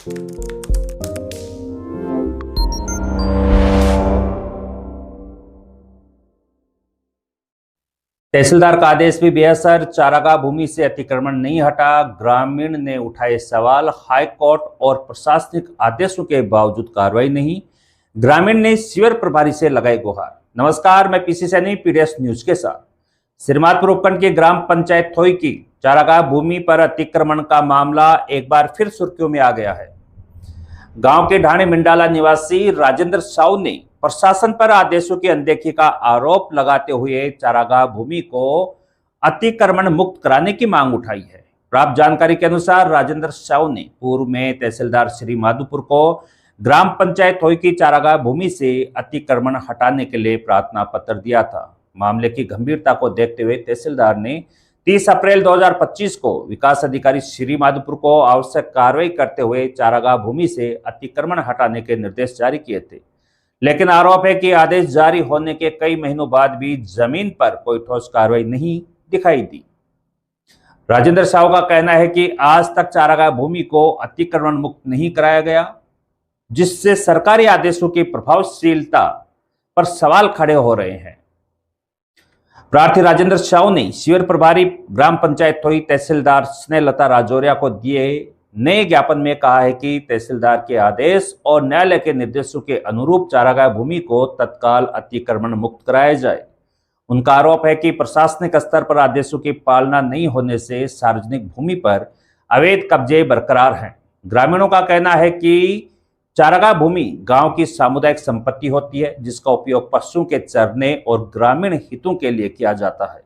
तहसीलदार का आदेश भी बेअसर, चारागाह भूमि से अतिक्रमण नहीं हटा, ग्रामीण ने उठाए सवाल। हाईकोर्ट और प्रशासनिक आदेशों के बावजूद कार्रवाई नहीं, ग्रामीण ने सीवर प्रभारी से लगाई गुहार। नमस्कार, मैं पीसी सैनी पीडीएस न्यूज के साथ। श्रीमाधपुर उपखंड की ग्राम पंचायत थोई की चारागाह भूमि पर अतिक्रमण का मामला एक बार फिर सुर्खियों में आ गया है। गांव के ढाणी मिंडाला निवासी राजेंद्र साहू ने प्रशासन पर आदेशों की अनदेखी का आरोप लगाते हुए चारागाह भूमि को अतिक्रमण मुक्त कराने की मांग उठाई है। प्राप्त जानकारी के अनुसार राजेंद्र साहू ने पूर्व में तहसीलदार श्रीमाधोपुर को ग्राम पंचायत थोई की चारागाह भूमि से अतिक्रमण हटाने के लिए प्रार्थना पत्र दिया था। मामले की गंभीरता को देखते हुए तहसीलदार ने 30 अप्रैल 2025 को विकास अधिकारी श्रीमाधोपुर को आवश्यक कार्रवाई करते हुए चारागाह भूमि से अतिक्रमण हटाने के निर्देश जारी किए थे, लेकिन आरोप है कि आदेश जारी होने के कई महीनों बाद भी जमीन पर कोई ठोस कार्रवाई नहीं दिखाई दी। राजेंद्र साहू का कहना है कि आज तक चारागाह भूमि को अतिक्रमण मुक्त नहीं कराया गया, जिससे सरकारी आदेशों की प्रभावशीलता पर सवाल खड़े हो रहे हैं। प्रार्थी राजेंद्र साहू ने सीवर प्रभारी ग्राम पंचायत थोई तहसीलदार स्नेहलता राजौरिया को दिए नए ज्ञापन में कहा है कि तहसीलदार के आदेश और न्यायालय के निर्देशों के अनुरूप चारागाह भूमि को तत्काल अतिक्रमण मुक्त कराया जाए। उनका आरोप है कि प्रशासनिक स्तर पर आदेशों की पालना नहीं होने से सार्वजनिक भूमि पर अवैध कब्जे बरकरार हैं। ग्रामीणों का कहना है कि चारागाह भूमि गांव की सामुदायिक संपत्ति होती है, जिसका उपयोग पशुओं के चरने और ग्रामीण हितों के लिए किया जाता है।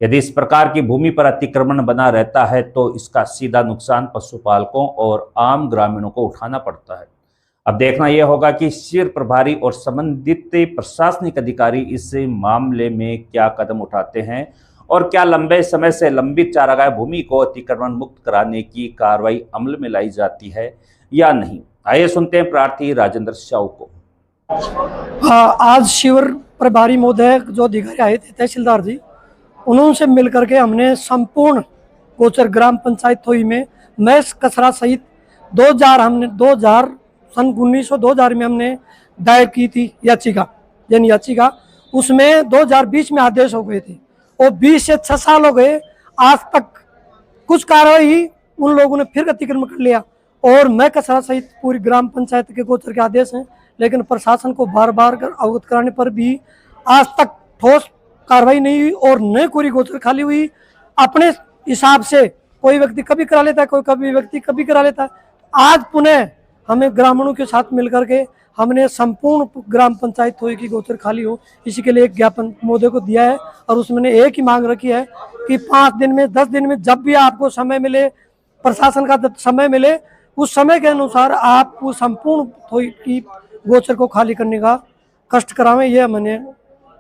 यदि इस प्रकार की भूमि पर अतिक्रमण बना रहता है तो इसका सीधा नुकसान पशुपालकों और आम ग्रामीणों को उठाना पड़ता है। अब देखना यह होगा कि सीवर प्रभारी और संबंधित प्रशासनिक अधिकारी इस मामले में क्या कदम उठाते हैं और क्या लंबे समय से लंबित चारागाह भूमि को अतिक्रमण मुक्त कराने की कार्रवाई अमल में लाई जाती है या नहीं। आइए सुनते हैं प्रार्थी राजेंद्र साहू को। आज सीवर प्रभारी महोदय जो अधिकारी आए थे तहसीलदार जी, उनसे मिलकर के हमने संपूर्ण गोचर ग्राम पंचायत थोई में मैस कचरा सहित 2000 सन 1900 में हमने दायर की थी याचिका। उसमें 2020 में आदेश हो गए थे और 20 से 6 साल हो गए, आज तक कुछ कार्रवाई उन लोगों ने फिर अतिक्रमण कर लिया और मैं कचरा सहित पूरी ग्राम पंचायत के गोचर के आदेश हैं, लेकिन प्रशासन को बार बार अवगत कराने पर भी आज तक ठोस कार्रवाई नहीं हुई और नए कोरी गोचर खाली हुई। अपने हिसाब से कोई व्यक्ति कभी करा लेता है, कोई व्यक्ति कभी करा लेता है। आज पुनः हमें ग्रामीणों के साथ मिलकर के हमने संपूर्ण ग्राम पंचायत थोई की गोचर खाली हो, इसी के लिए एक ज्ञापन महोदय को दिया है और उसमें एक ही मांग रखी है कि 5 दिन में 10 दिन में जब भी आपको समय मिले, प्रशासन का समय मिले, उस समय के अनुसार आप संपूर्ण थोई की गोचर को खाली करने का कष्ट करावें। यह मैंने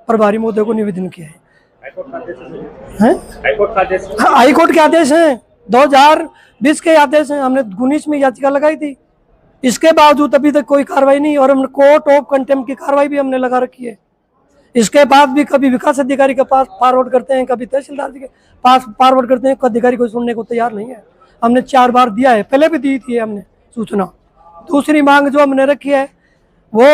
प्रभारी महोदय को निवेदन किया है। हाईकोर्ट के आदेश हैं, 2020 के आदेश हैं। हमने 19 में याचिका लगाई थी, इसके बावजूद अभी तक कोई कार्रवाई नहीं और हमने कोर्ट ऑफ कंटेम्प्ट की कार्रवाई भी हमने लगा रखी है। इसके बाद भी कभी विकास अधिकारी के पास फॉरवर्ड करते हैं, कभी तहसीलदार जी के पास फॉरवर्ड करते हैं, अधिकारी को सुनने को तैयार नहीं है। हमने 4 बार दिया है, पहले भी दी थी हमने सूचना। दूसरी मांग जो हमने रखी है वो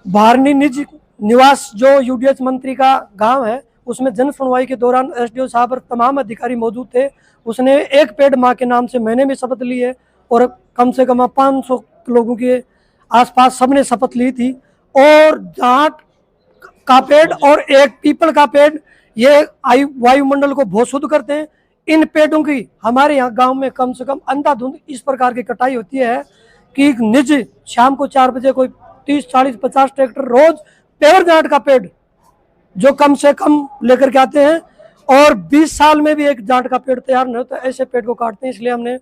भारनी निज निवास जो यूडीएच मंत्री का गांव है, उसमें जन सुनवाई के दौरान एसडीओ साहब और तमाम अधिकारी मौजूद थे। उसने एक पेड़ माँ के नाम से मैंने भी शपथ ली है और कम से कम 500 लोगों के आसपास सबने शपथ ली थी। और जाट का पेड़ और एक पीपल का पेड़, ये वायुमंडल को बहुत शुद्ध करते हैं। इन पेड़ों की हमारे यहाँ गांव में कम से कम अंधाधुंध इस प्रकार की कटाई होती है कि निज शाम को 4 बजे कोई 30, 40, 50 ट्रैक्टर रोज पेवर जाट का पेड़ जो कम से कम लेकर के आते हैं और 20 साल में भी एक जाट का पेड़ तैयार नहीं होता, ऐसे पेड़ को काटते हैं। इसलिए हमने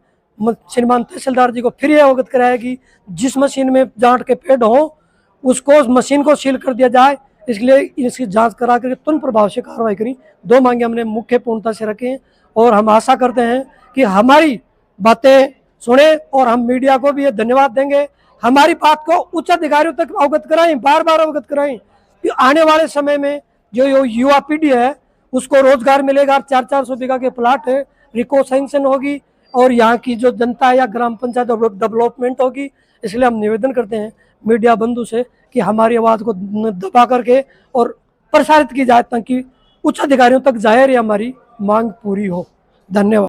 श्रीमान तहसीलदार जी को फिर यह अवगत कराया कि जिस मशीन में जाट के पेड़ हो उसको मशीन को सील कर दिया जाए, इसलिए इसकी जांच करा करके तुरंत प्रभाव से कार्रवाई करी। 2 मांगे हमने मुख्य पूर्णता से रखे और हम आशा करते हैं कि हमारी बातें सुने और हम मीडिया को भी ये धन्यवाद देंगे। हमारी बात को उच्च अधिकारियों तक अवगत कराएं, बार बार अवगत कराएं कि आने वाले समय में जो युवा पीढ़ी है उसको रोजगार मिलेगा। 400 बीघा के प्लाट है, रिको सैंक्शन होगी, और यहाँ की जो जनता है या ग्राम पंचायत डेवलपमेंट होगी। इसलिए हम निवेदन करते हैं मीडिया बंधु से कि हमारी आवाज़ को दबा करके और प्रसारित की जाए ताकि उच्च अधिकारियों तक जाहिर हमारी मांग पूरी हो। धन्यवाद।